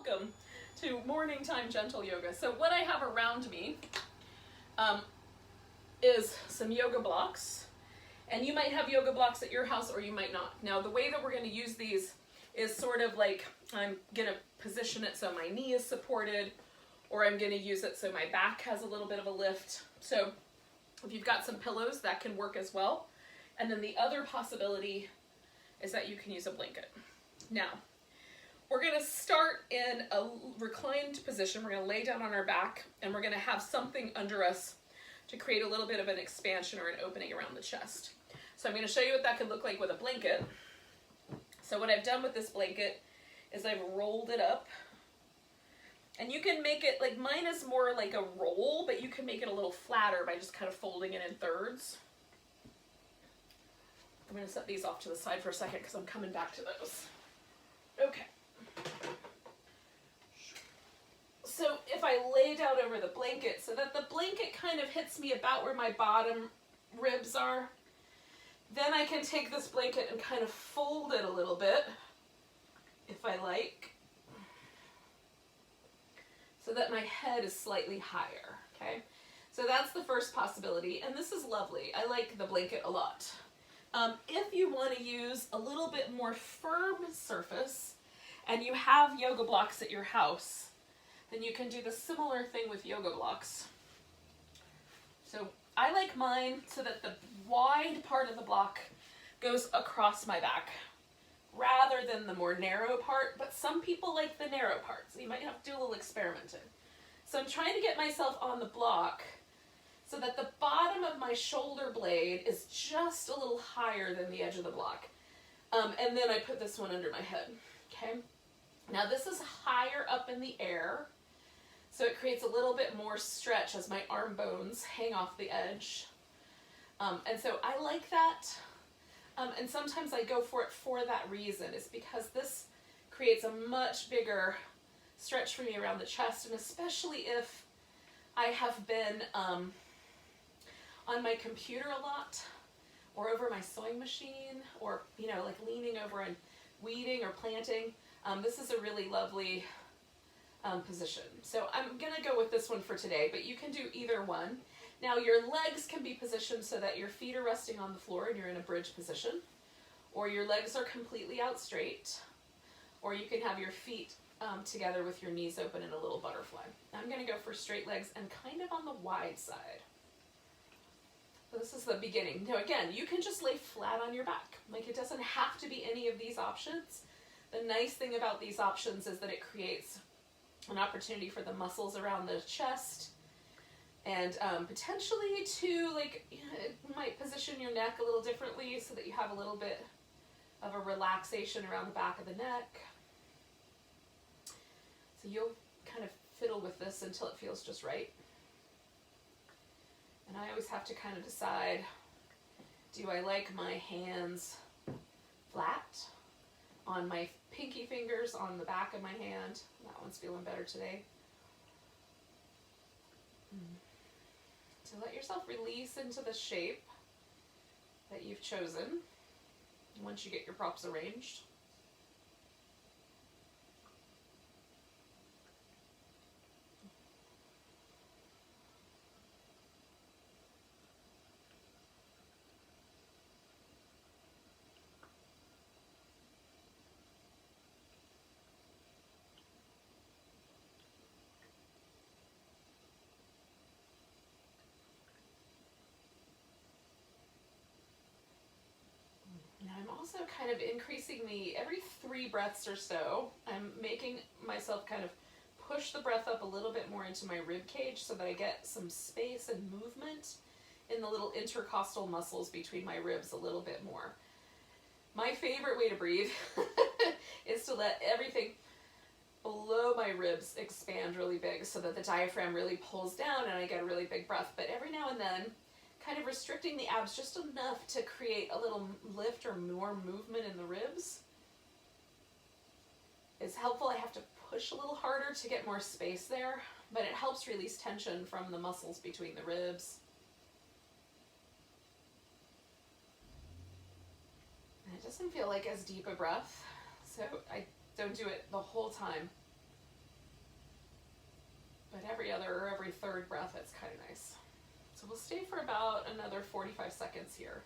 welcome to morning time gentle yoga. So what I have around me is some yoga blocks, and you might have yoga blocks at your house or you might not. Now the way that we're going to use these is sort of like I'm going to position it so my knee is supported, or I'm going to use it so my back has a little bit of a lift. So if you've got some pillows, that can work as well. And then the other possibility is that you can use a blanket. Now, we're going to start in a reclined position. We're going to lay down on our back, and we're going to have something under us to create a little bit of an expansion or an opening around the chest. So I'm going to show you what that could look like with a blanket. So what I've done with this blanket is I've rolled it up. And you can make it, like mine is more like a roll, but you can make it a little flatter by just kind of folding it in thirds. I'm going to set these off to the side for a second because I'm coming back to those. Okay. So if I lay down over the blanket so that the blanket kind of hits me about where my bottom ribs are, then I can take this blanket and kind of fold it a little bit, if I like, so that my head is slightly higher, okay? So that's the first possibility, and this is lovely. I like the blanket a lot. If you want to use a little bit more firm surface, and you have yoga blocks at your house, then you can do the similar thing with yoga blocks. So I like mine so that the wide part of the block goes across my back rather than the more narrow part, but some people like the narrow part, so you might have to do a little experimenting. So I'm trying to get myself on the block so that the bottom of my shoulder blade is just a little higher than the edge of the block. And then I put this one under my head, okay? Now this is higher up in the air, so it creates a little bit more stretch as my arm bones hang off the edge. And so I like that. And sometimes I go for it for that reason, is because this creates a much bigger stretch for me around the chest, and especially if I have been on my computer a lot, or over my sewing machine, or, you know, like leaning over and weeding or planting. This is a really lovely position. So I'm gonna go with this one for today, but you can do either one. Now your legs can be positioned so that your feet are resting on the floor and you're in a bridge position, or your legs are completely out straight, or you can have your feet together with your knees open in a little butterfly. I'm gonna go for straight legs and kind of on the wide side. So this is the beginning. Now again, you can just lay flat on your back. Like, it doesn't have to be any of these options. The nice thing about these options is that it creates an opportunity for the muscles around the chest, and potentially to, like, it might position your neck a little differently so that you have a little bit of a relaxation around the back of the neck. So you'll kind of fiddle with this until it feels just right. And I always have to kind of decide, do I like my hands flat on my pinky fingers on the back of my hand? That one's feeling better today. So let yourself release into the shape that you've chosen once you get your props arranged. I'm also kind of increasing every 3 breaths or so, I'm making myself kind of push the breath up a little bit more into my rib cage so that I get some space and movement in the little intercostal muscles between my ribs a little bit more. My favorite way to breathe is to let everything below my ribs expand really big so that the diaphragm really pulls down and I get a really big breath. But every now and then, kind of restricting the abs just enough to create a little lift or more movement in the ribs is helpful. I have to push a little harder to get more space there, but it helps release tension from the muscles between the ribs. And it doesn't feel like as deep a breath, so I don't do it the whole time. but every other or every third breath, it's kind of nice. So we'll stay for about another 45 seconds here.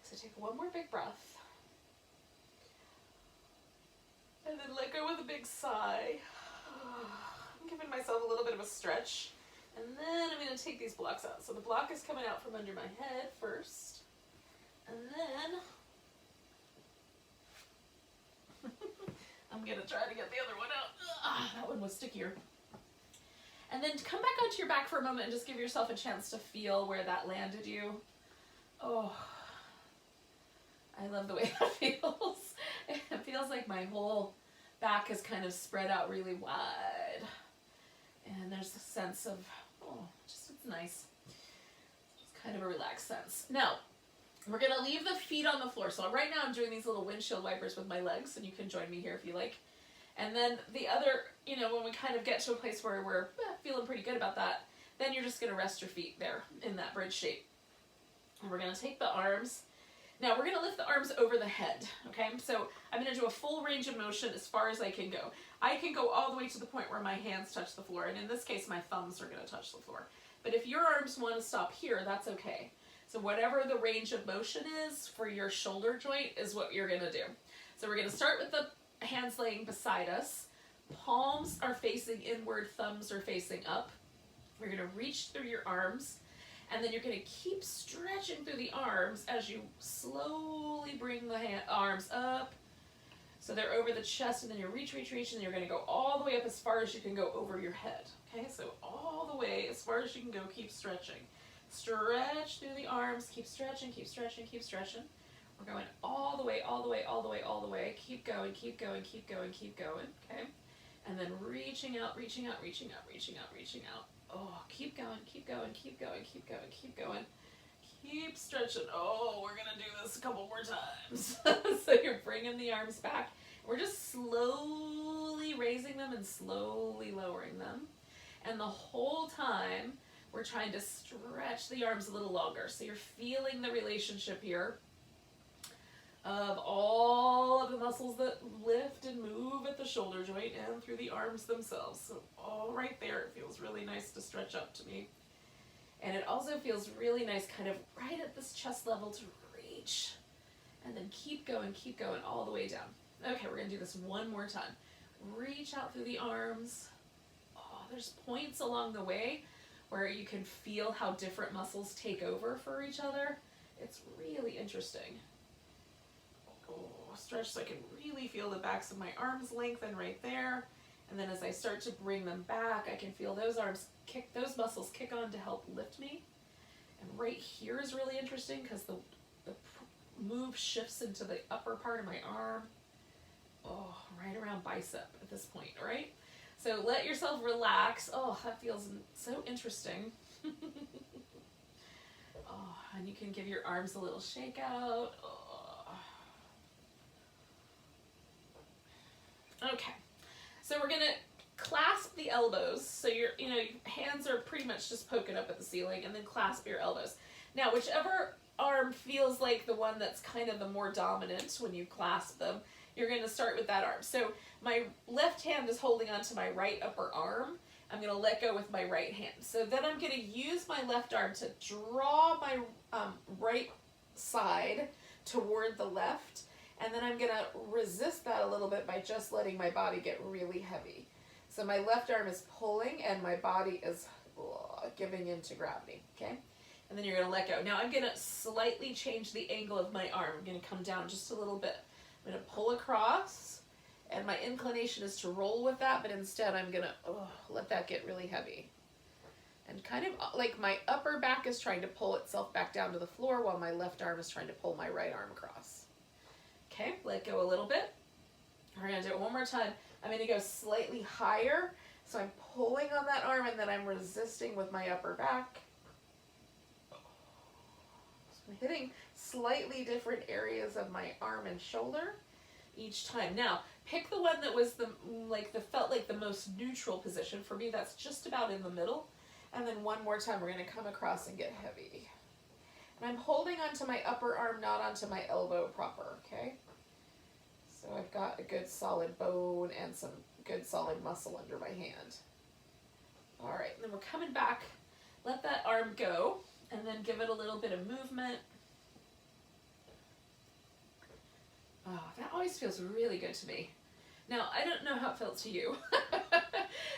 So take one more big breath. And then let go with a big sigh. I'm giving myself a little bit of a stretch. And then I'm going to take these blocks out. So the block is coming out from under my head first. And then I'm going to try to get the other one out. That one was stickier. And then come back onto your back for a moment and just give yourself a chance to feel where that landed you. Oh, I love the way that feels. It feels like my whole back is kind of spread out really wide. And there's a sense of, oh, just it's nice. It's kind of a relaxed sense. Now, we're going to leave the feet on the floor. So right now I'm doing these little windshield wipers with my legs, and you can join me here if you like. And then the other, you know, when we kind of get to a place where we're feeling pretty good about that, then you're just going to rest your feet there in that bridge shape. And we're going to take the arms. Now we're going to lift the arms over the head, okay? So I'm going to do a full range of motion as far as I can go. I can go all the way to the point where my hands touch the floor, and in this case my thumbs are going to touch the floor. But if your arms want to stop here, that's okay. So whatever the range of motion is for your shoulder joint is what you're going to do. So we're going to start with the hands laying beside us. Palms are facing inward, thumbs are facing up. We're going to reach through your arms. And then you're going to keep stretching through the arms as you slowly bring the arms up. So they're over the chest, and then you reach, reach, reach, and you're going to go all the way up as far as you can go over your head. Okay, so all the way as far as you can go, keep stretching. Stretch through the arms, keep stretching, keep stretching, keep stretching. We're going all the way, all the way, all the way, all the way. Keep going, keep going, keep going, keep going, okay? And then reaching out, reaching out, reaching out, reaching out, reaching out. Oh, keep going, keep going, keep going, keep going, keep going. Keep stretching. Oh, we're going to do this a couple more times. So you're bringing the arms back. We're just slowly raising them and slowly lowering them. And the whole time, we're trying to stretch the arms a little longer. So you're feeling the relationship here of all of the muscles that lift and move at the shoulder joint and through the arms themselves. So all right there, it feels really nice to stretch up to me. And it also feels really nice kind of right at this chest level to reach. And then keep going all the way down. Okay, we're going to do this one more time. Reach out through the arms. Oh, there's points along the way where you can feel how different muscles take over for each other. It's really interesting. Stretch so I can really feel the backs of my arms lengthen right there. And then as I start to bring them back, I can feel those arms kick, those muscles kick on to help lift me. And right here is really interesting because the move shifts into the upper part of my arm. Oh, right around bicep at this point, right? So let yourself relax. Oh, that feels so interesting. Oh, and you can give your arms a little shake out. Oh. Okay, so we're gonna clasp the elbows. So your hands are pretty much just poking up at the ceiling, and then clasp your elbows. Now, whichever arm feels like the one that's kind of the more dominant when you clasp them, you're gonna start with that arm. So my left hand is holding onto my right upper arm. I'm gonna let go with my right hand. So then I'm gonna use my left arm to draw my right side toward the left. And then I'm going to resist that a little bit by just letting my body get really heavy. So my left arm is pulling and my body is giving into gravity, okay? And then you're going to let go. Now I'm going to slightly change the angle of my arm. I'm going to come down just a little bit. I'm going to pull across, and my inclination is to roll with that, but instead I'm going to let that get really heavy. And kind of like my upper back is trying to pull itself back down to the floor while my left arm is trying to pull my right arm across. Okay, let go a little bit. We're gonna do it one more time. I'm gonna go slightly higher. So I'm pulling on that arm and then I'm resisting with my upper back. So I'm hitting slightly different areas of my arm and shoulder each time. Now, pick the one that was felt like the most neutral position. For me, that's just about in the middle. And then one more time, we're gonna come across and get heavy. And I'm holding onto my upper arm, not onto my elbow proper, okay? So I've got a good solid bone and some good solid muscle under my hand. All right, and then we're coming back. Let that arm go, and then give it a little bit of movement. Oh, that always feels really good to me. Now, I don't know how it felt to you,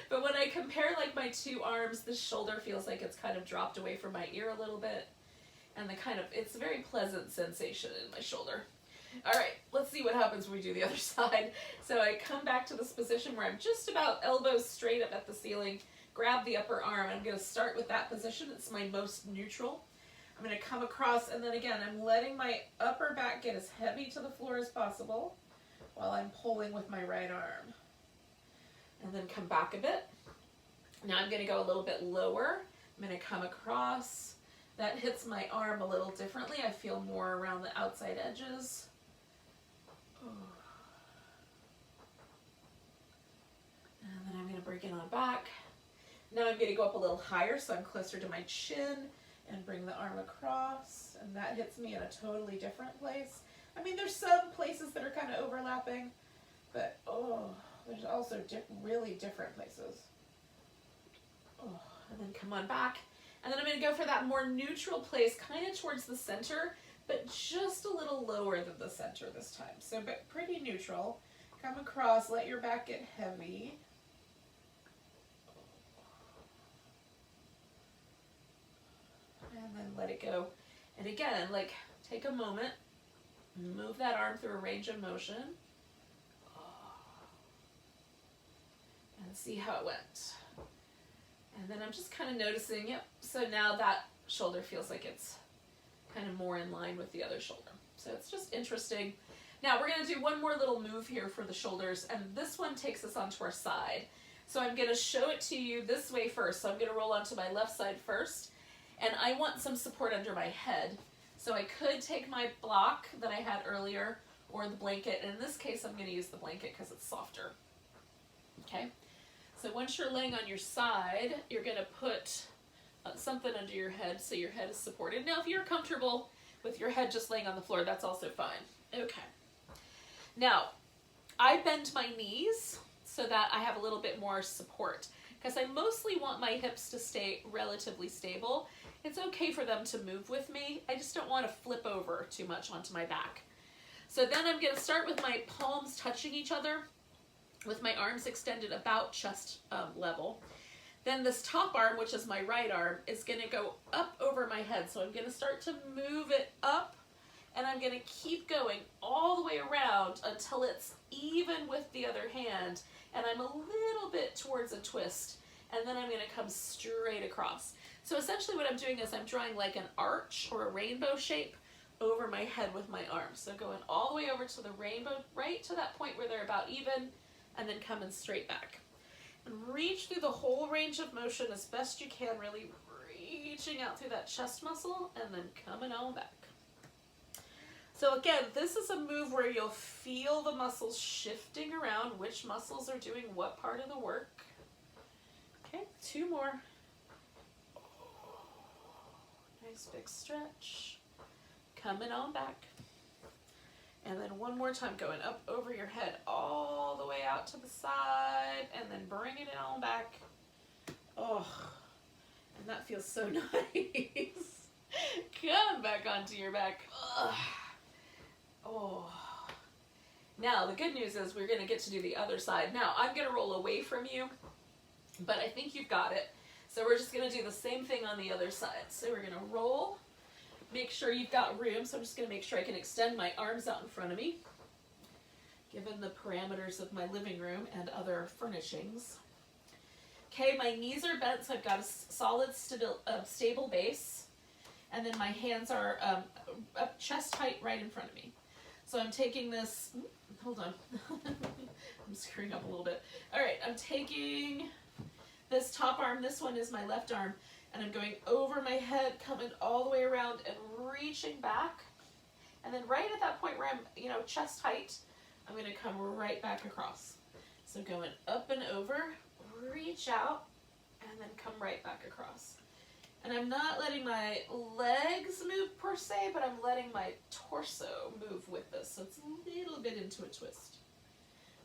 but when I compare like my two arms, the shoulder feels like it's kind of dropped away from my ear a little bit, and it's a very pleasant sensation in my shoulder. All right, let's see what happens when we do the other side. So I come back to this position where I'm just about elbows straight up at the ceiling, grab the upper arm, and I'm gonna start with that position. It's my most neutral. I'm gonna come across, and then again, I'm letting my upper back get as heavy to the floor as possible while I'm pulling with my right arm. And then come back a bit. Now I'm gonna go a little bit lower. I'm gonna come across. That hits my arm a little differently. I feel more around the outside edges. And then I'm going to bring it on back. Now I'm going to go up a little higher so I'm closer to my chin and bring the arm across, and that hits me in a totally different place. I mean, there's some places that are kind of overlapping, but there's also really different places. And then come on back. And then I'm going to go for that more neutral place, kind of towards the center, but just a little lower than the center this time. So, but pretty neutral. Come across, let your back get heavy. And then let it go. And again, like, take a moment, move that arm through a range of motion, and see how it went. And then I'm just kind of noticing, yep, so now that shoulder feels like it's kind of more in line with the other shoulder. So it's just interesting. Now we're going to do one more little move here for the shoulders, and this one takes us onto our side. So I'm going to show it to you this way first. So I'm going to roll onto my left side first, and I want some support under my head. So I could take my block that I had earlier or the blanket, and in this case I'm going to use the blanket because it's softer. Okay, so once you're laying on your side, you're going to put something under your head so your head is supported. Now if you're comfortable with your head just laying on the floor, that's also fine. Okay. Now, I bend my knees so that I have a little bit more support because I mostly want my hips to stay relatively stable. It's okay for them to move with me. I just don't want to flip over too much onto my back. So then I'm going to start with my palms touching each other with my arms extended about chest level. Then this top arm, which is my right arm, is going to go up over my head. So I'm going to start to move it up, and I'm going to keep going all the way around until it's even with the other hand, and I'm a little bit towards a twist, and then I'm going to come straight across. So essentially what I'm doing is I'm drawing like an arch or a rainbow shape over my head with my arms. So going all the way over to the rainbow, right to that point where they're about even, and then coming straight back. And reach through the whole range of motion as best you can, really reaching out through that chest muscle and then coming on back. So again, this is a move where you'll feel the muscles shifting around, which muscles are doing what part of the work. Okay, 2 more. Nice big stretch. Coming on back. And then one more time, going up over your head all the way out to the side, and then bringing it on back. Oh, and that feels so nice. Come back onto your back. Ugh. Oh. Now, the good news is we're going to get to do the other side. Now, I'm going to roll away from you, but I think you've got it. So we're just going to do the same thing on the other side. So we're going to roll. Make sure you've got room, so I'm just going to make sure I can extend my arms out in front of me, given the parameters of my living room and other furnishings. Okay, my knees are bent, so I've got a solid, stable base, and then my hands are up chest height right in front of me. So I'm taking this, hold on, I'm screwing up a little bit. All right, I'm taking this top arm, this one is my left arm, and I'm going over my head, coming all the way around and reaching back. And then right at that point where I'm, you know, chest height, I'm gonna come right back across. So going up and over, reach out, and then come right back across. And I'm not letting my legs move per se, but I'm letting my torso move with this. So it's a little bit into a twist.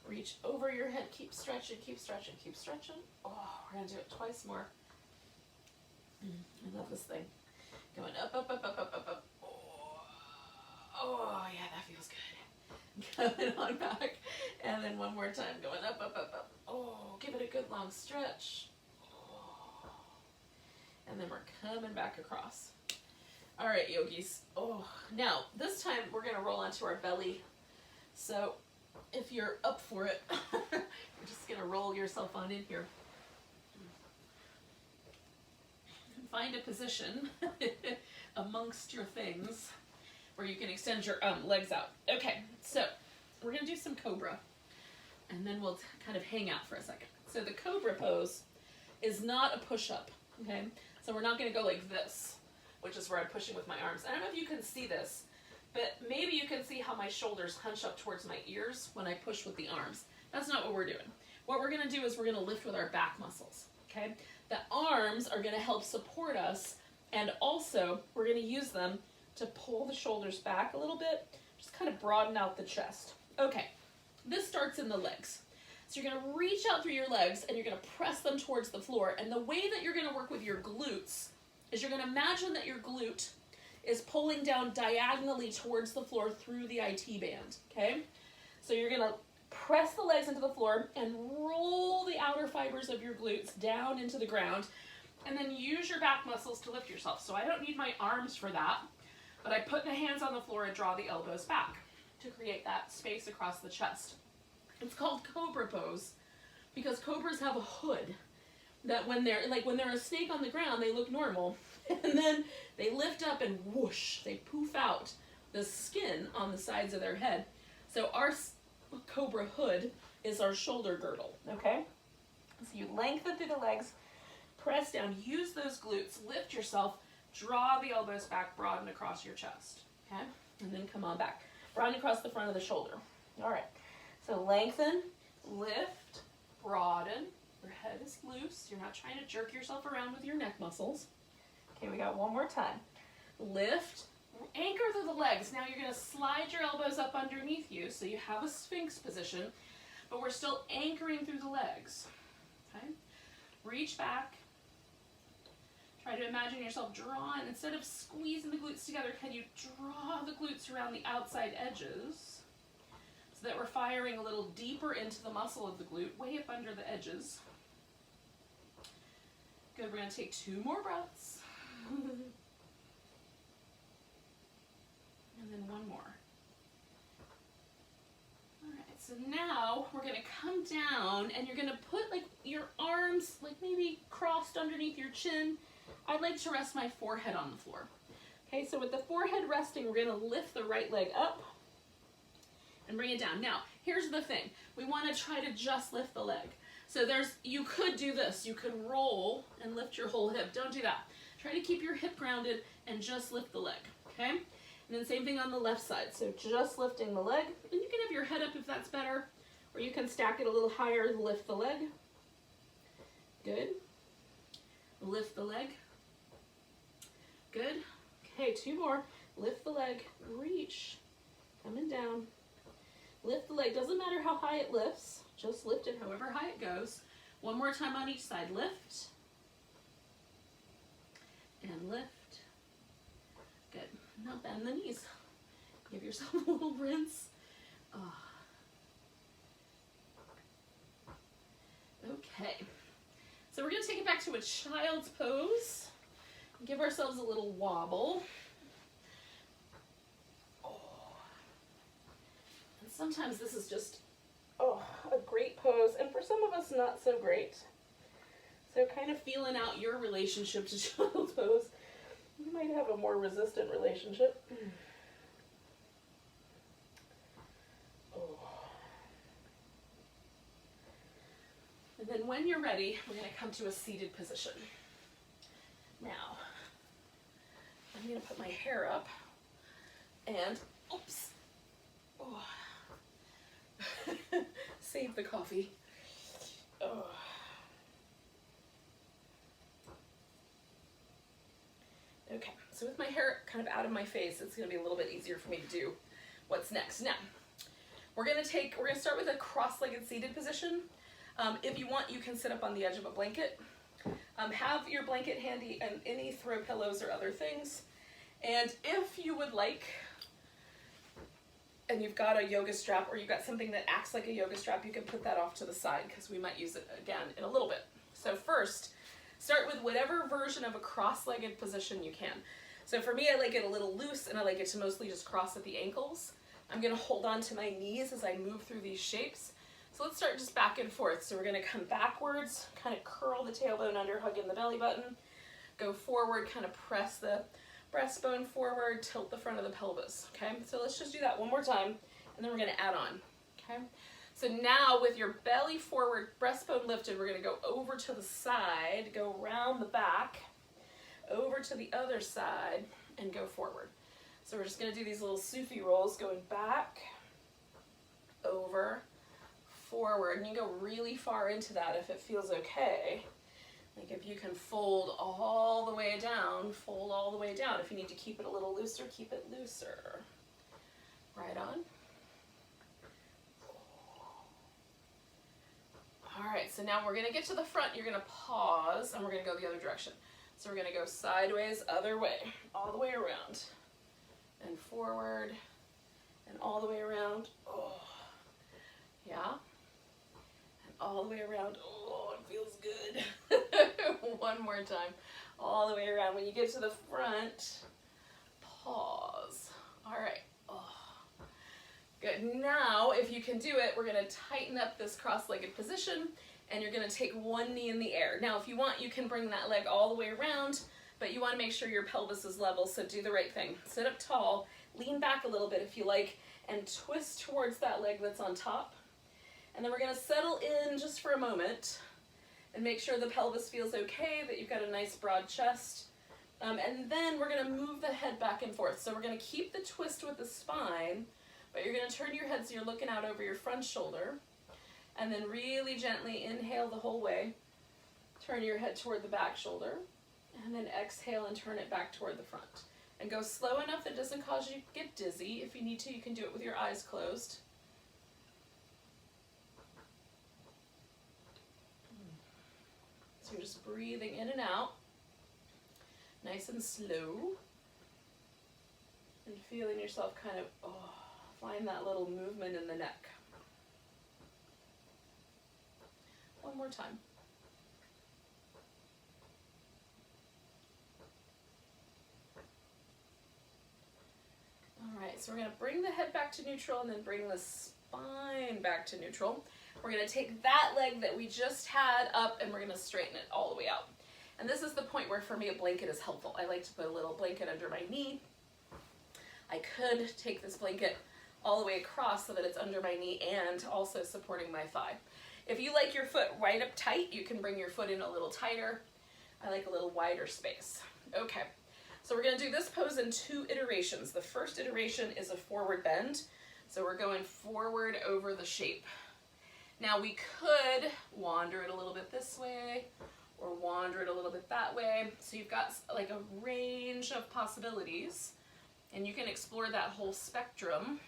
Reach over your head, keep stretching, keep stretching, keep stretching. Oh, we're gonna do it twice more. I love this thing. Going up, up, up, up, up, up, up. Oh, yeah, that feels good. Coming on back. And then one more time, going up, up, up, up. Oh, give it a good long stretch. Oh. And then we're coming back across. All right, yogis. Oh, now this time we're gonna roll onto our belly. So if you're up for it, you're just gonna roll yourself on in here. Find a position amongst your things where you can extend your legs out. Okay, so we're gonna do some cobra, and then we'll kind of hang out for a second. So the cobra pose is not a push-up, okay? So we're not gonna go like this, which is where I'm pushing with my arms. I don't know if you can see this, but maybe you can see how my shoulders hunch up towards my ears when I push with the arms. That's not what we're doing. What we're gonna do is we're gonna lift with our back muscles, okay? The arms are gonna help support us, and also we're gonna use them to pull the shoulders back a little bit, just kind of broaden out the chest. Okay, this starts in the legs. So you're gonna reach out through your legs and you're gonna press them towards the floor. And the way that you're gonna work with your glutes is you're gonna imagine that your glute is pulling down diagonally towards the floor through the IT band, okay? So you're gonna press the legs into the floor and roll the outer fibers of your glutes down into the ground, and then use your back muscles to lift yourself. So I don't need my arms for that, but I put the hands on the floor and draw the elbows back to create that space across the chest. It's called cobra pose because cobras have a hood that when they're a snake on the ground, they look normal, and then they lift up and whoosh, they poof out the skin on the sides of their head. So our cobra hood is our shoulder girdle, okay? So you lengthen through the legs, press down, use those glutes, lift yourself, draw the elbows back, broaden across your chest, okay? And then come on back. Broaden across the front of the shoulder. All right, so lengthen, lift, broaden. Your head is loose. You're not trying to jerk yourself around with your neck muscles. Okay, we got one more time. Lift, anchor through the legs. Now you're gonna slide your elbows up underneath you so you have a sphinx position, but we're still anchoring through the legs, okay? Reach back. Try to imagine yourself drawing, instead of squeezing the glutes together, can you draw the glutes around the outside edges so that we're firing a little deeper into the muscle of the glute, way up under the edges. Good, we're gonna take 2 more breaths. And then 1 more. All right, so now we're gonna come down and you're gonna put like your arms like maybe crossed underneath your chin. I'd like to rest my forehead on the floor. Okay, so with the forehead resting, we're gonna lift the right leg up and bring it down. Now, here's the thing. We wanna try to just lift the leg. So you could do this. You could roll and lift your whole hip. Don't do that. Try to keep your hip grounded and just lift the leg, okay? And then same thing on the left side. So just lifting the leg. And you can have your head up if that's better, or you can stack it a little higher and lift the leg. Good. Lift the leg. Good. Okay, 2 more. Lift the leg, reach, coming down. Lift the leg. Doesn't matter how high it lifts. Just lift it however high it goes. 1 more time on each side. Lift. And lift. Good. Now bend the knees. Give yourself a little rinse. Oh. Okay. So we're going to take it back to a child's pose. Give ourselves a little wobble. Oh. And sometimes this is just, a great pose. And for some of us, not so great. So kind of feeling out your relationship to child's pose. You might have a more resistant relationship. And then when you're ready, we're going to come to a seated position. Now, I'm going to put my hair up and, oops, oh. Save the coffee. Oh. Okay, so with my hair kind of out of my face, it's going to be a little bit easier for me to do what's next. Now, we're going to start with a cross-legged seated position. If you want, you can sit up on the edge of a blanket. Have your blanket handy and any throw pillows or other things. And if you would like, and you've got a yoga strap or you've got something that acts like a yoga strap, you can put that off to the side because we might use it again in a little bit. So first, start with whatever version of a cross-legged position you can. So for me, I like it a little loose and I like it to mostly just cross at the ankles. I'm going to hold on to my knees as I move through these shapes. So let's start just back and forth. So we're going to come backwards, kind of curl the tailbone under, hug in the belly button, go forward, kind of press the breastbone forward, tilt the front of the pelvis. Okay, so let's just do that one more time and then we're going to add on. Okay, so now with your belly forward, breastbone lifted, we're going to go over to the side, go around the back, over to the other side, and go forward. So we're just going to do these little Sufi rolls, going back, over, forward, and you go really far into that if it feels okay. Like if you can fold all the way down, fold all the way down. If you need to keep it a little looser, keep it looser. Right on. All right, so now we're going to get to the front. You're going to pause, and we're going to go the other direction. So we're going to go sideways, other way, all the way around, and forward, and all the way around. Oh, yeah. And all the way around. Oh, it feels good. One more time. All the way around. When you get to the front, pause. All right. Oh. Good. Now, if you can do it, we're going to tighten up this cross-legged position, and you're going to take one knee in the air. Now, if you want, you can bring that leg all the way around, but you want to make sure your pelvis is level, so do the right thing. Sit up tall, lean back a little bit if you like, and twist towards that leg that's on top. And then we're going to settle in just for a moment and make sure the pelvis feels okay, that you've got a nice broad chest. And then we're going to move the head back and forth. So we're going to keep the twist with the spine, but you're going to turn your head so you're looking out over your front shoulder. And then really gently inhale the whole way. Turn your head toward the back shoulder. And then exhale and turn it back toward the front. And go slow enough that it doesn't cause you to get dizzy. If you need to, you can do it with your eyes closed. So you're just breathing in and out. Nice and slow. And feeling yourself kind of, find that little movement in the neck. One more time. All right, so we're going to bring the head back to neutral and then bring the spine back to neutral. We're going to take that leg that we just had up and we're going to straighten it all the way out. And this is the point where for me a blanket is helpful. I like to put a little blanket under my knee. I could take this blanket all the way across so that it's under my knee and also supporting my thigh. If you like your foot right up tight, you can bring your foot in a little tighter. I like a little wider space. Okay, so we're going to do this pose in 2 iterations. The first iteration is a forward bend. So we're going forward over the shape. Now we could wander it a little bit this way or wander it a little bit that way. So you've got like a range of possibilities and you can explore that whole spectrum.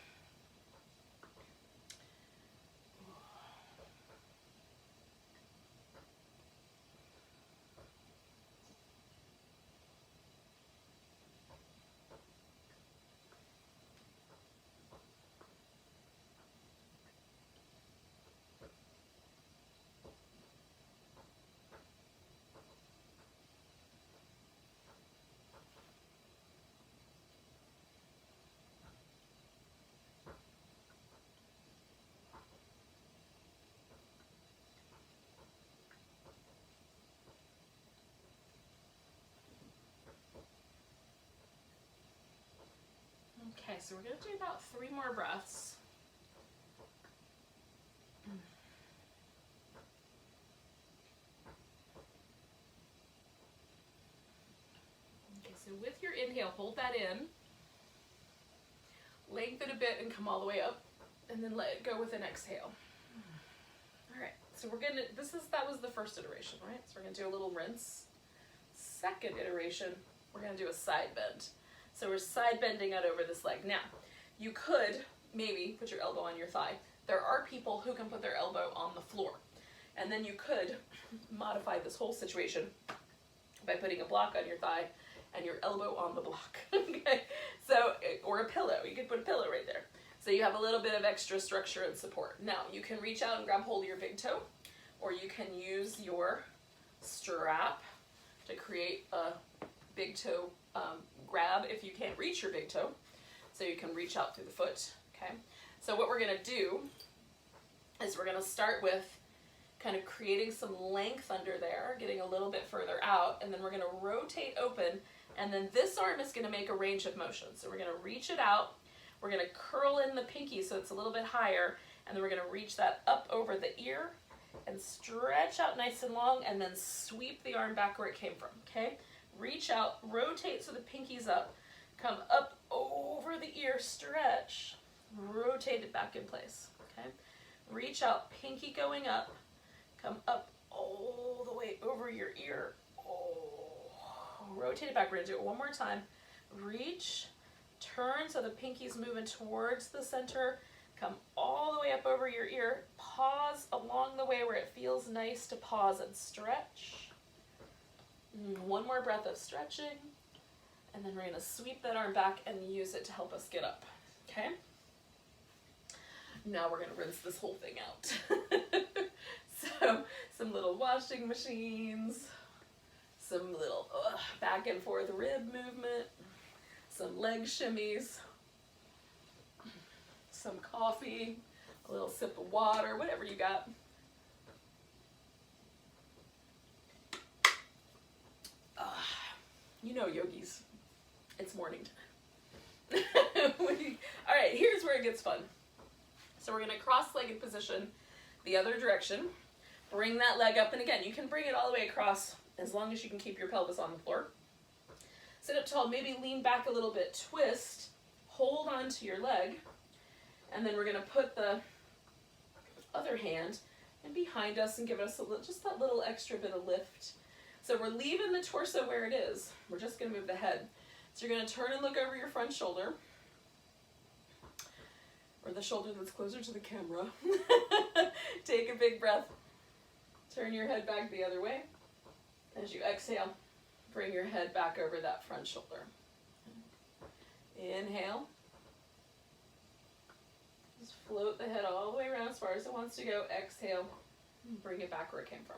Okay, so we're going to do about 3 more breaths. So with your inhale, hold that in, lengthen a bit and come all the way up, and then let it go with an exhale. All right, so we're gonna, that was the first iteration, right? So we're gonna do a little rinse. Second iteration, we're gonna do a side bend. So we're side bending out over this leg. Now, you could maybe put your elbow on your thigh. There are people who can put their elbow on the floor. And then you could modify this whole situation by putting a block on your thigh and your elbow on the block, okay? So, or a pillow, you could put a pillow right there. So you have a little bit of extra structure and support. Now, you can reach out and grab hold of your big toe, or you can use your strap to create a big toe grab if you can't reach your big toe. So you can reach out through the foot, okay? So what we're gonna do is we're gonna start with kind of creating some length under there, getting a little bit further out, and then we're gonna rotate open, and then this arm is gonna make a range of motion. So we're gonna reach it out, we're gonna curl in the pinky so it's a little bit higher, and then we're gonna reach that up over the ear and stretch out nice and long, and then sweep the arm back where it came from, okay? Reach out, rotate so the pinky's up, come up over the ear, stretch, rotate it back in place, okay? Reach out, pinky going up, come up all the way over your ear, rotate it back. We're gonna do it one more time. Reach, turn so the pinky's moving towards the center, come all the way up over your ear, pause along the way where it feels nice to pause and stretch. One more breath of stretching, and then we're gonna sweep that arm back and use it to help us get up, okay? Now we're gonna rinse this whole thing out. So, some little washing machines, some little back and forth rib movement, some leg shimmies, some coffee, a little sip of water, whatever you got. You know, yogis, it's morning time. All right, here's where it gets fun. So we're gonna cross-legged position the other direction. Bring that leg up, and again, you can bring it all the way across as long as you can keep your pelvis on the floor. Sit up tall, maybe lean back a little bit, twist, hold on to your leg, and then we're gonna put the other hand in behind us and give us a little, just that little extra bit of lift. So we're leaving the torso where it is. We're just gonna move the head. So you're gonna turn and look over your front shoulder, or the shoulder that's closer to the camera. Take a big breath. Turn your head back the other way. As you exhale, bring your head back over that front shoulder. Inhale. Just float the head all the way around as far as it wants to go. Exhale, bring it back where it came from.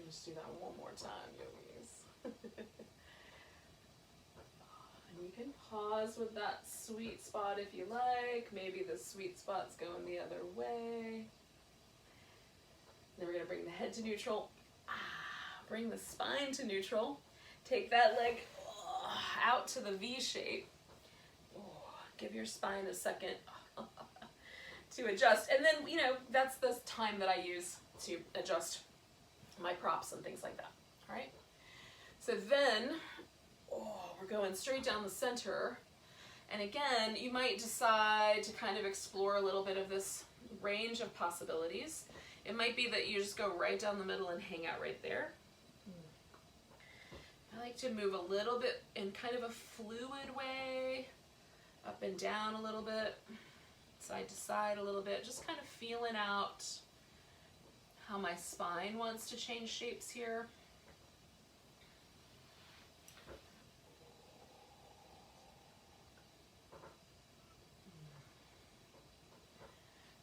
Just do that one more time, yogis. And you can pause with that sweet spot if you like. Maybe the sweet spot's going the other way. Then we're gonna bring the head to neutral. Bring the spine to neutral. Take that leg out to the V shape. Give your spine a second to adjust. And then, you know, that's the time that I use to adjust my props and things like that, all right? So then, we're going straight down the center. And again, you might decide to kind of explore a little bit of this range of possibilities. It might be that you just go right down the middle and hang out right there. I like to move a little bit in kind of a fluid way, up and down a little bit, side to side a little bit, just kind of feeling out how my spine wants to change shapes here.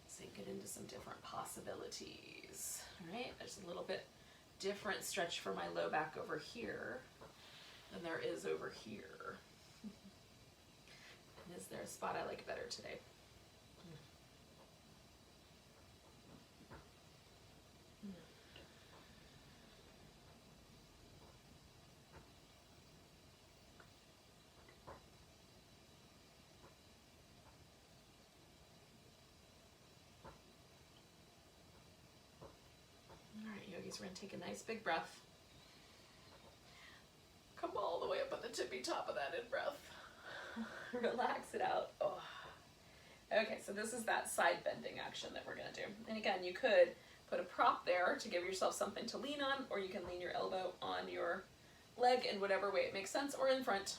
Sink it into some different possibilities. All right, there's a little bit different stretch for my low back over here than there is over here. Is there a spot I like better today? All right, yogis, we're gonna take a nice big breath. Come all the way up on the tippy top of that in-breath. Relax it out. Oh. Okay, so this is that side bending action that we're gonna do. And again, you could put a prop there to give yourself something to lean on, or you can lean your elbow on your leg in whatever way it makes sense, or in front.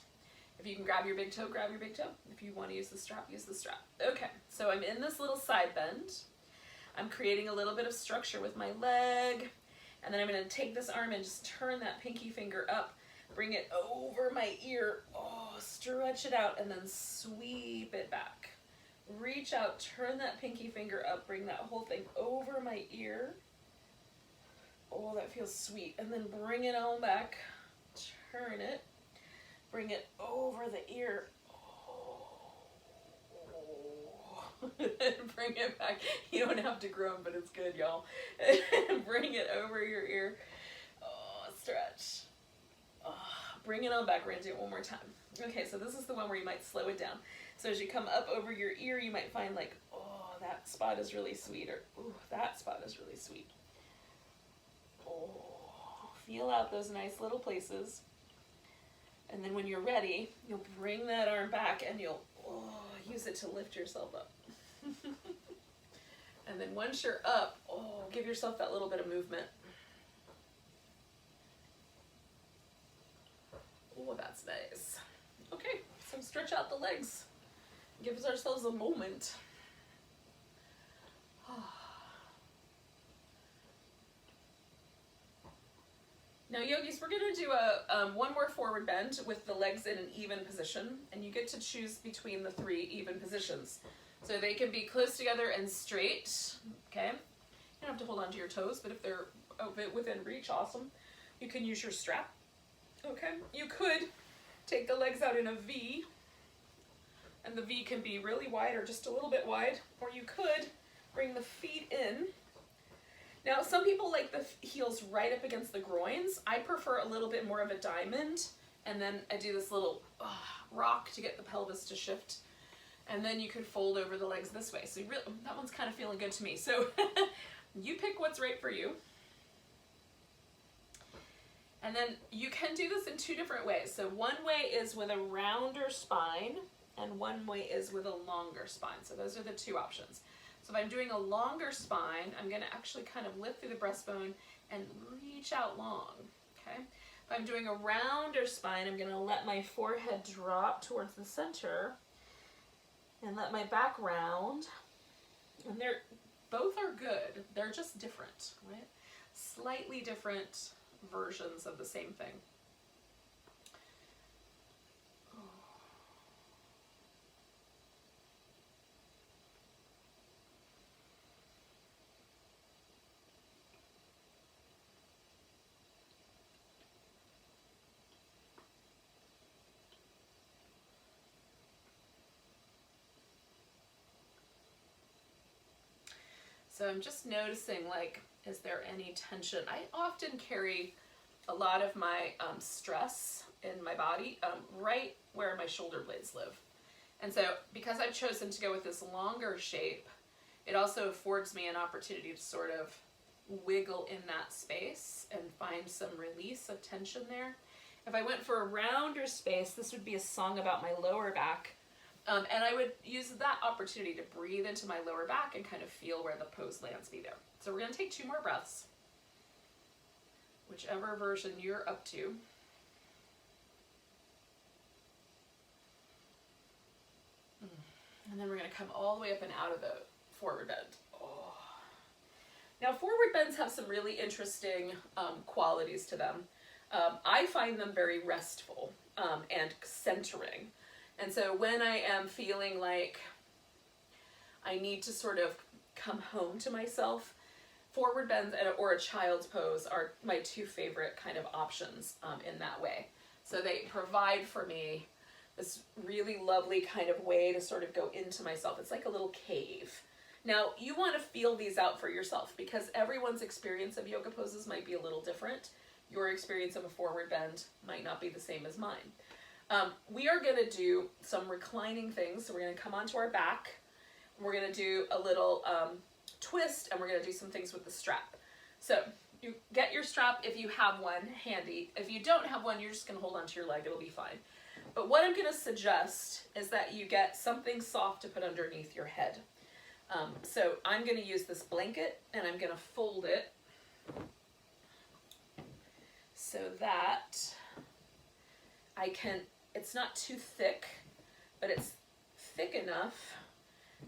If you can grab your big toe, grab your big toe. If you want to use the strap, use the strap. Okay, so I'm in this little side bend. I'm creating a little bit of structure with my leg, and then I'm gonna take this arm and just turn that pinky finger up, bring it over my ear, oh, stretch it out, and then sweep it back. Reach out, turn that pinky finger up, bring that whole thing over my ear. Oh, that feels sweet. And then bring it on back, turn it, bring it over the ear. Bring it back. You don't have to groan, but it's good, y'all. Bring it over your ear. Oh, stretch. Oh, bring it on back. We're gonna do it one more time. Okay, so this is the one where you might slow it down. So as you come up over your ear, you might find like, oh, that spot is really sweet, or oh, that spot is really sweet. Oh, feel out those nice little places. And then when you're ready, you'll bring that arm back and you'll use it to lift yourself up. And then once you're up, give yourself that little bit of movement. Oh, that's nice. Okay, so stretch out the legs. Give ourselves a moment. Now, yogis, we're going to do one more forward bend with the legs in an even position, and you get to choose between the 3 even positions. So they can be close together and straight, okay? You don't have to hold on to your toes, but if they're within reach, awesome. You can use your strap, okay? You could take the legs out in a V, and the V can be really wide or just a little bit wide, or you could bring the feet in. Now, some people like the heels right up against the groins. I prefer a little bit more of a diamond, and then I do this little rock to get the pelvis to shift. And then you could fold over the legs this way. So that one's kind of feeling good to me. So you pick what's right for you. And then you can do this in 2 different ways. So one way is with a rounder spine, and one way is with a longer spine. So those are the 2 options. So if I'm doing a longer spine, I'm gonna actually kind of lift through the breastbone and reach out long, okay? If I'm doing a rounder spine, I'm gonna let my forehead drop towards the center and let my back round. And both are good. They're just different, right? Slightly different versions of the same thing. So I'm just noticing, like, is there any tension? I often carry a lot of my stress in my body right where my shoulder blades live. And so because I've chosen to go with this longer shape, it also affords me an opportunity to sort of wiggle in that space and find some release of tension there. If I went for a rounder space, this would be a song about my lower back. And I would use that opportunity to breathe into my lower back and kind of feel where the pose lands me there. So we're going to take 2 more breaths, whichever version you're up to. And then we're going to come all the way up and out of the forward bend. Oh. Now, forward bends have some really interesting qualities to them. I find them very restful and centering. And so when I am feeling like I need to sort of come home to myself, forward bends or a child's pose are my 2 favorite kind of options in that way. So they provide for me this really lovely kind of way to sort of go into myself. It's like a little cave. Now, you want to feel these out for yourself because everyone's experience of yoga poses might be a little different. Your experience of a forward bend might not be the same as mine. We are going to do some reclining things. So we're going to come onto our back. We're going to do a little twist, and we're going to do some things with the strap. So you get your strap if you have one handy. If you don't have one, you're just going to hold onto your leg. It'll be fine. But what I'm going to suggest is that you get something soft to put underneath your head. So I'm going to use this blanket, and I'm going to fold it so that I can, it's not too thick, but it's thick enough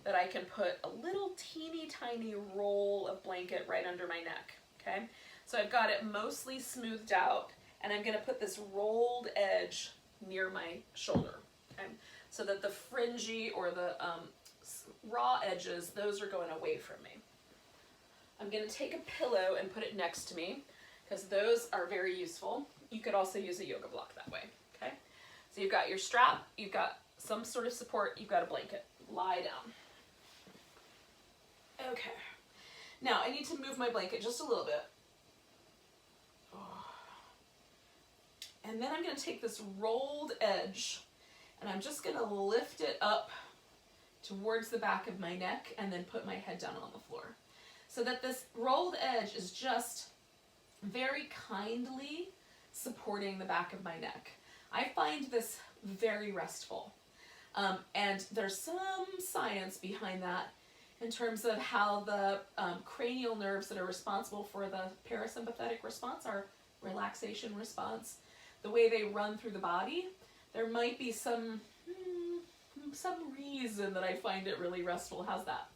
that I can put a little teeny tiny roll of blanket right under my neck, okay? So I've got it mostly smoothed out, and I'm going to put this rolled edge near my shoulder, okay? So that the fringy or the raw edges, those are going away from me. I'm going to take a pillow and put it next to me because those are very useful. You could also use a yoga block that way, okay? So you've got your strap, you've got some sort of support, you've got a blanket. Lie down. Okay. Now I need to move my blanket just a little bit. And then I'm going to take this rolled edge and I'm just going to lift it up towards the back of my neck and then put my head down on the floor. So that this rolled edge is just very kindly supporting the back of my neck. I find this very restful. And there's some science behind that in terms of how the cranial nerves that are responsible for the parasympathetic response, our relaxation response, the way they run through the body, there might be some reason that I find it really restful. How's that?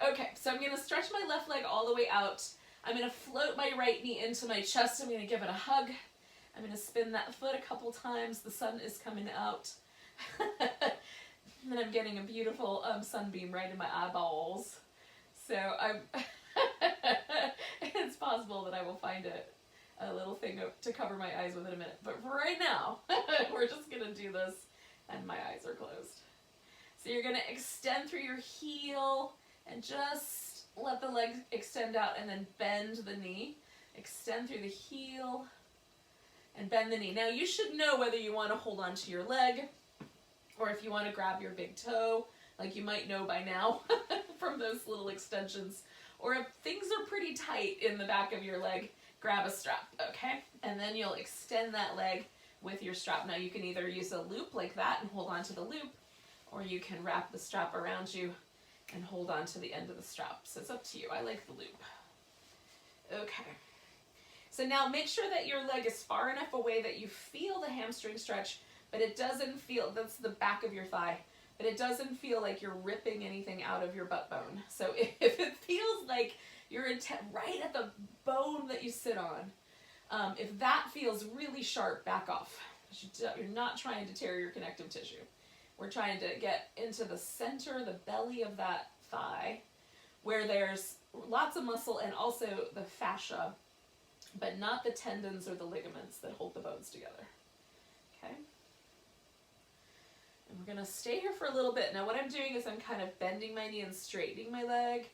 Okay, so I'm going to stretch my left leg all the way out. I'm going to float my right knee into my chest. I'm going to give it a hug. I'm going to spin that foot a couple times. The sun is coming out. And I'm getting a beautiful sunbeam right in my eyeballs. So it's possible that I will find a little thing to cover my eyes with in a minute. But for right now, we're just going to do this and my eyes are closed. So you're going to extend through your heel and just let the leg extend out and then bend the knee. Extend through the heel and bend the knee. Now you should know whether you want to hold on to your leg or if you want to grab your big toe, like you might know by now from those little extensions. Or if things are pretty tight in the back of your leg, grab a strap, okay? And then you'll extend that leg with your strap. Now you can either use a loop like that and hold on to the loop, or you can wrap the strap around you and hold on to the end of the strap. So it's up to you. I like the loop. Okay. So now make sure that your leg is far enough away that you feel the hamstring stretch, but it doesn't feel, that's the back of your thigh, but it doesn't feel like you're ripping anything out of your butt bone. So if it feels like you're right at the bone that you sit on, if that feels really sharp, back off. You're not trying to tear your connective tissue. We're trying to get into the center, the belly of that thigh, where there's lots of muscle and also the fascia, but not the tendons or the ligaments that hold the bones together. Okay? And we're going to stay here for a little bit. Now what I'm doing is I'm kind of bending my knee and straightening my leg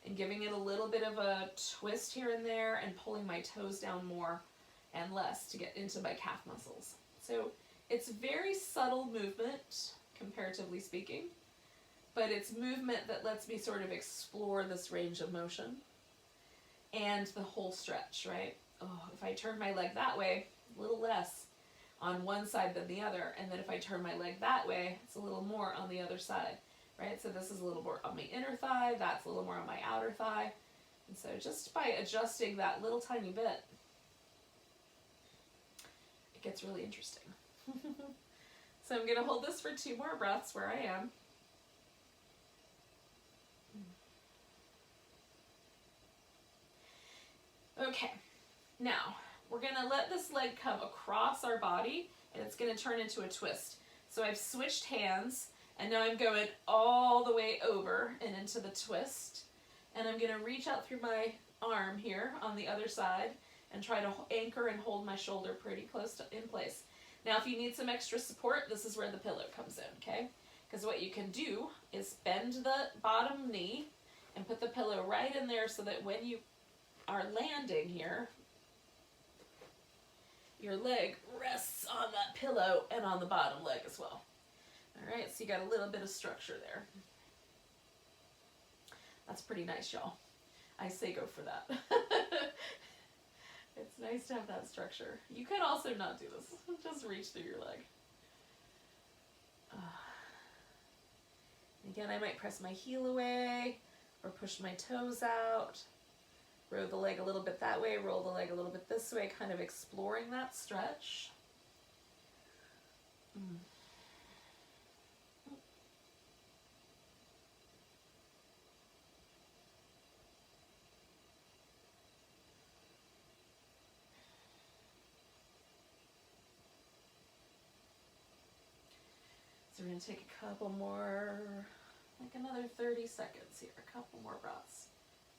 and giving it a little bit of a twist here and there and pulling my toes down more and less to get into my calf muscles. So it's very subtle movement, comparatively speaking, but it's movement that lets me sort of explore this range of motion and the whole stretch, right? Oh, if I turn my leg that way, a little less on one side than the other, and then if I turn my leg that way, it's a little more on the other side, right? So this is a little more on my inner thigh, that's a little more on my outer thigh, and so just by adjusting that little tiny bit, it gets really interesting. So I'm going to hold this for 2 more breaths where I am. Okay, now we're going to let this leg come across our body and it's going to turn into a twist. So I've switched hands and now I'm going all the way over and into the twist. And I'm going to reach out through my arm here on the other side and try to anchor and hold my shoulder pretty close to in place. Now, if you need some extra support, this is where the pillow comes in, okay? Because what you can do is bend the bottom knee and put the pillow right in there so that when you are landing here, your leg rests on that pillow and on the bottom leg as well. All right, so you got a little bit of structure there. That's pretty nice, y'all. I say go for that. It's nice to have that structure. You could also not do this. Just reach through your leg. Again, I might press my heel away or push my toes out. Roll the leg a little bit that way, roll the leg a little bit this way, kind of exploring that stretch. So we're going to take a couple more, like another 30 seconds here, a couple more breaths.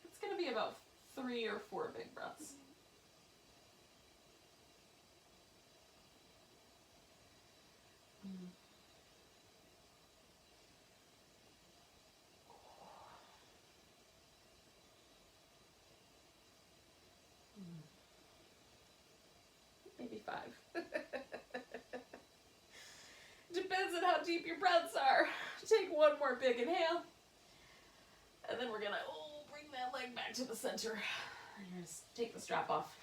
It's going to be about 3 or 4 big breaths. Maybe 5. Depends on how deep your breaths are. Take one more big inhale. And then we're going to bring that leg back to the center. And you're going to take the strap off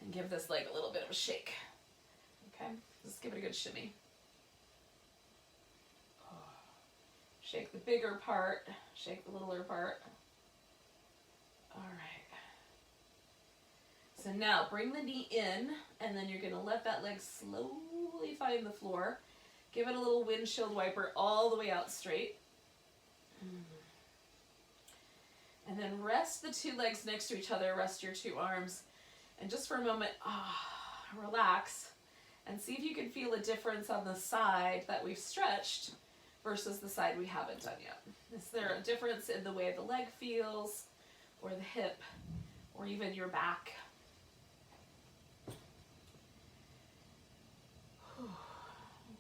and give this leg a little bit of a shake. Okay? Just give it a good shimmy. Shake the bigger part. Shake the littler part. All right. So now bring the knee in, and then you're going to let that leg slowly find the floor. Give it a little windshield wiper all the way out straight. And then rest the 2 legs next to each other, rest your 2 arms, and just for a moment, relax, and see if you can feel a difference on the side that we've stretched versus the side we haven't done yet. Is there a difference in the way the leg feels, or the hip, or even your back?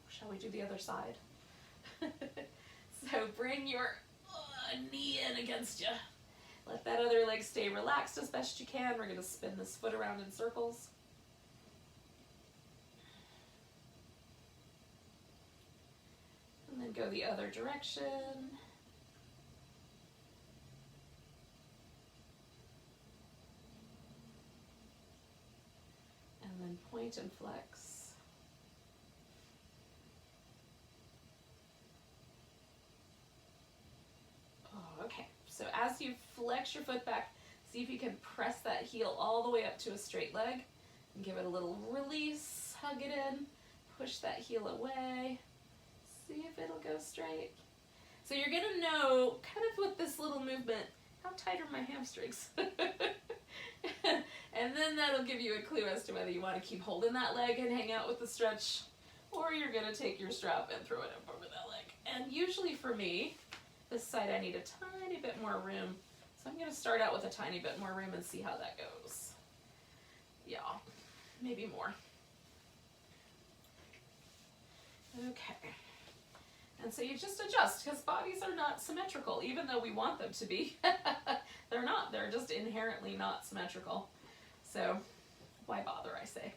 Shall we do the other side? So bring your knee in against you. Let that other leg stay relaxed as best you can. We're going to spin this foot around in circles. And then go the other direction. And then point and flex. Okay, so as you flex your foot back, see if you can press that heel all the way up to a straight leg and give it a little release, hug it in, push that heel away, see if it'll go straight. So you're going to know kind of with this little movement, how tight are my hamstrings? And then that'll give you a clue as to whether you want to keep holding that leg and hang out with the stretch, or you're going to take your strap and throw it up over that leg. And usually for me, this side I need a tiny bit more room, so I'm going to start out with a tiny bit more room and see how that goes. Yeah, maybe more. Okay. And so you just adjust, because bodies are not symmetrical, even though we want them to be. They're not. They're just inherently not symmetrical. So why bother, I say.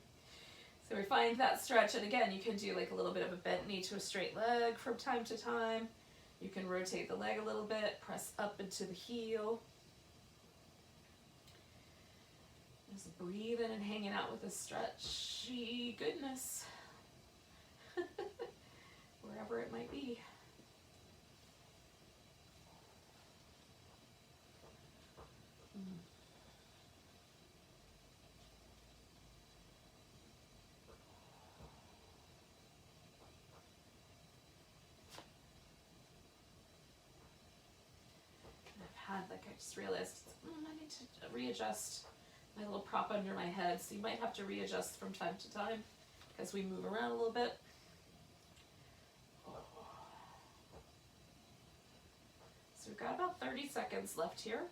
So we find that stretch, and again, you can do like a little bit of a bent knee to a straight leg from time to time. You can rotate the leg a little bit, press up into the heel. Just breathing and hanging out with this stretchy goodness. Wherever it might be. I just realized I need to readjust my little prop under my head, so you might have to readjust from time to time as we move around a little bit. So we've got about 30 seconds left here.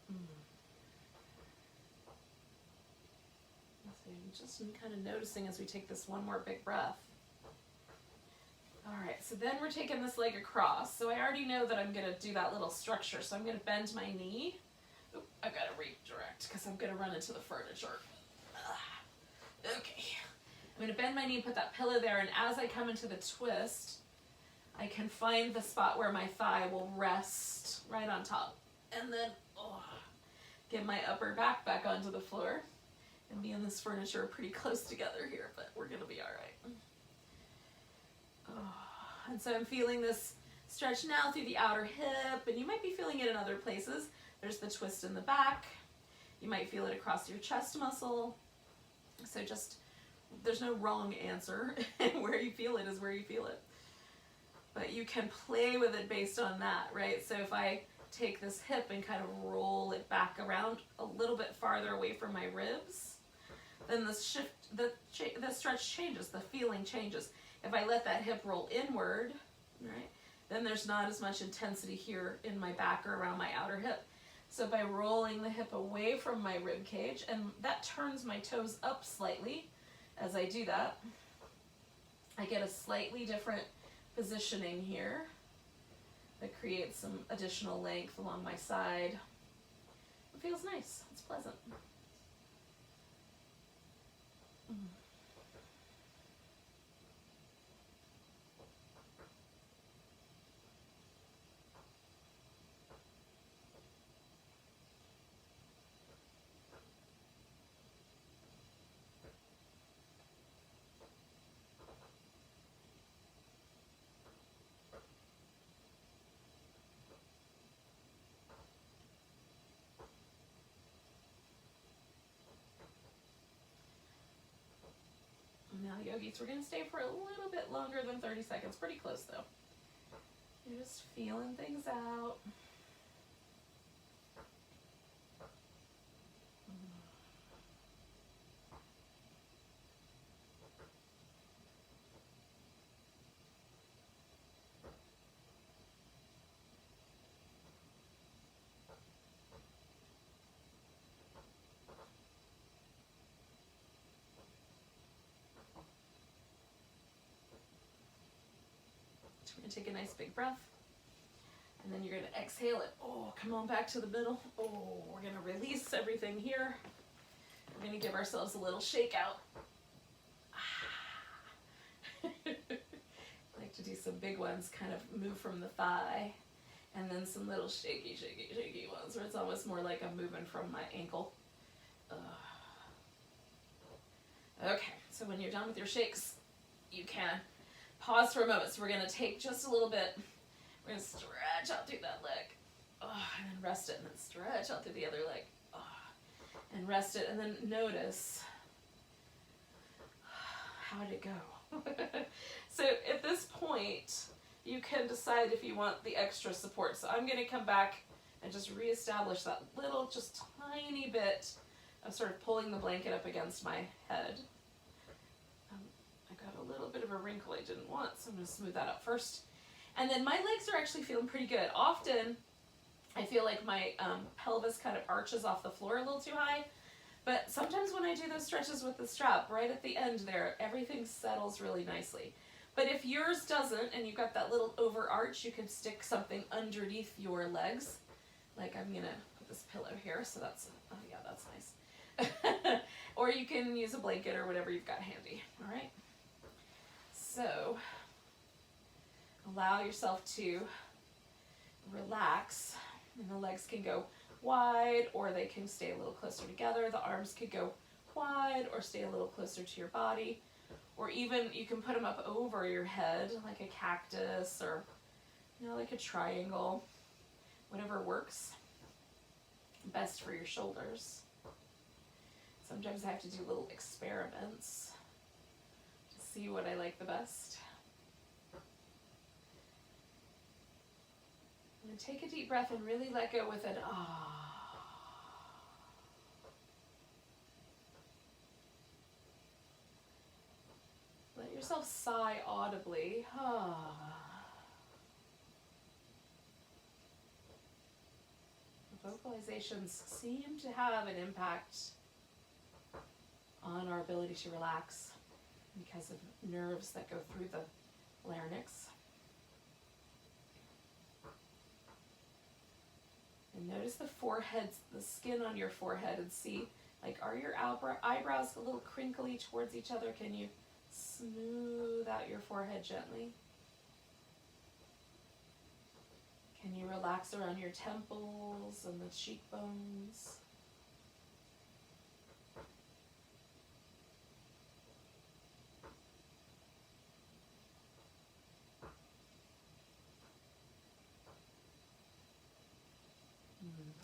So just kind of noticing as we take this one more big breath. All right, so then we're taking this leg across. So I already know that I'm gonna do that little structure. So I'm gonna bend my knee. Oop, I've got to redirect because I'm gonna run into the furniture. Okay, I'm gonna bend my knee, put that pillow there, and as I come into the twist, I can find the spot where my thigh will rest right on top. And then get my upper back onto the floor. And me and this furniture are pretty close together here, but we're gonna be all right. And so I'm feeling this stretch now through the outer hip, and you might be feeling it in other places. There's the twist in the back. You might feel it across your chest muscle. So just, there's no wrong answer. Where you feel it is where you feel it. But you can play with it based on that, right? So if I take this hip and kind of roll it back around a little bit farther away from my ribs, then the stretch changes, the feeling changes. If I let that hip roll inward, right, then there's not as much intensity here in my back or around my outer hip. So by rolling the hip away from my rib cage, and that turns my toes up slightly as I do that, I get a slightly different positioning here that creates some additional length along my side. It feels nice, it's pleasant. Now, yogis, we're going to stay for a little bit longer than 30 seconds. Pretty close, though. You're just feeling things out. We're going to take a nice big breath, and then you're going to exhale it. Oh, come on back to the middle. Oh, we're going to release everything here. We're going to give ourselves a little shake out. I like to do some big ones, kind of move from the thigh, and then some little shaky, shaky, shaky ones where it's almost more like I'm moving from my ankle. Okay, so when you're done with your shakes, you can pause for a moment. So we're going to take just a little bit. We're going to stretch out through that leg. And then rest it, and then stretch out through the other leg. And rest it, and then notice, how did it go? So at this point, you can decide if you want the extra support. So I'm going to come back and just reestablish that little, just tiny bit of sort of pulling the blanket up against my head. I got a little bit of a wrinkle I didn't want, so I'm going to smooth that out first. And then my legs are actually feeling pretty good. Often, I feel like my pelvis kind of arches off the floor a little too high. But sometimes when I do those stretches with the strap, right at the end there, everything settles really nicely. But if yours doesn't, and you've got that little overarch, you can stick something underneath your legs. Like I'm going to put this pillow here, so that's, oh yeah, that's nice. Or you can use a blanket or whatever you've got handy, all right? So, allow yourself to relax, and the legs can go wide, or they can stay a little closer together. The arms could go wide or stay a little closer to your body. Or even you can put them up over your head like a cactus, or like a triangle, whatever works best for your shoulders. Sometimes I have to do little experiments to see what I like the best. And then take a deep breath and really let go with an ah. Let yourself sigh audibly. Ah. With vocalizations seem to have an impact on our ability to relax because of nerves that go through the larynx. And notice the forehead, the skin on your forehead, and see, like, are your eyebrows a little crinkly towards each other? Can you smooth out your forehead gently? Can you relax around your temples and the cheekbones?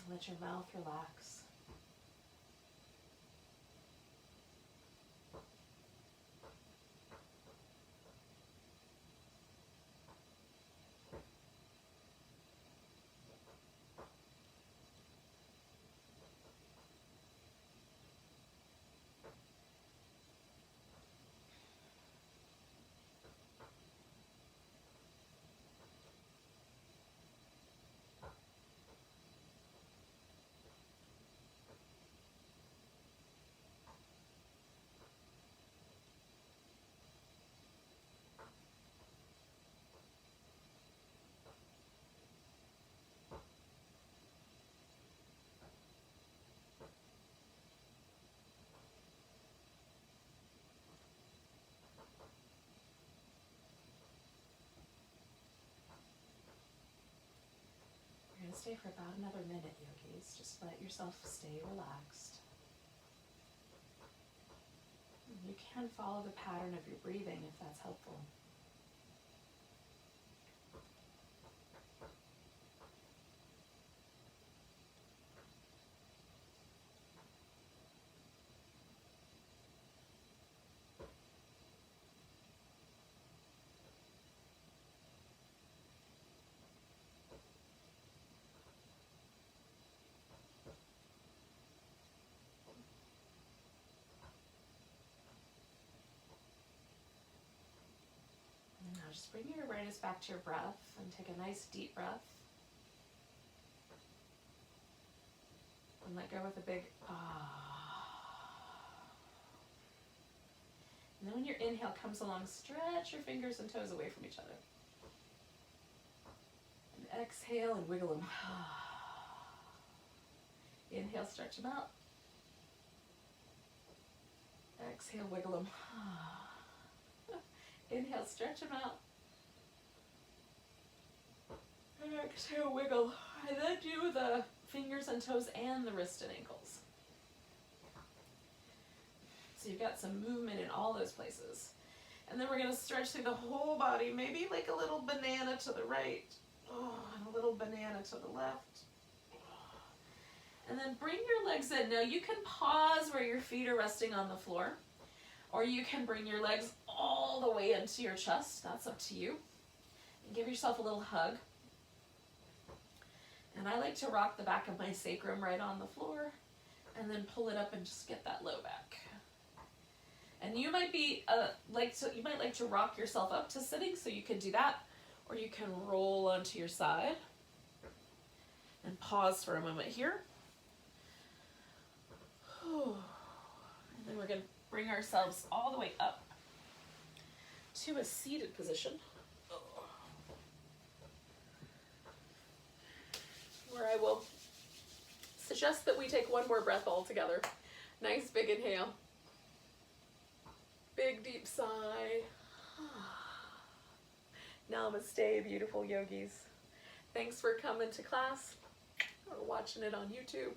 Let your mouth relax. We're going to stay for about another minute, yogis. Just let yourself stay relaxed. You can follow the pattern of your breathing if that's helpful. Now just bring your awareness back to your breath and take a nice deep breath. And let go with a big ah. And then when your inhale comes along, stretch your fingers and toes away from each other. And exhale and wiggle them. Inhale, stretch them out. Exhale, wiggle them. Inhale, stretch them out. Exhale, wiggle. And then do the fingers and toes and the wrist and ankles. So you've got some movement in all those places. And then we're going to stretch through the whole body, maybe like a little banana to the right. Oh, and a little banana to the left. And then bring your legs in. Now you can pause where your feet are resting on the floor, or you can bring your legs all the way into your chest. That's up to you. And give yourself a little hug. And I like to rock the back of my sacrum right on the floor and then pull it up and just get that low back. And you might be you might like to rock yourself up to sitting, so you can do that, or you can roll onto your side and pause for a moment here. And then we're going to bring ourselves all the way up to a seated position, where I will suggest that we take one more breath all together. Nice big inhale. Big deep sigh. Namaste, beautiful yogis. Thanks for coming to class or watching it on YouTube.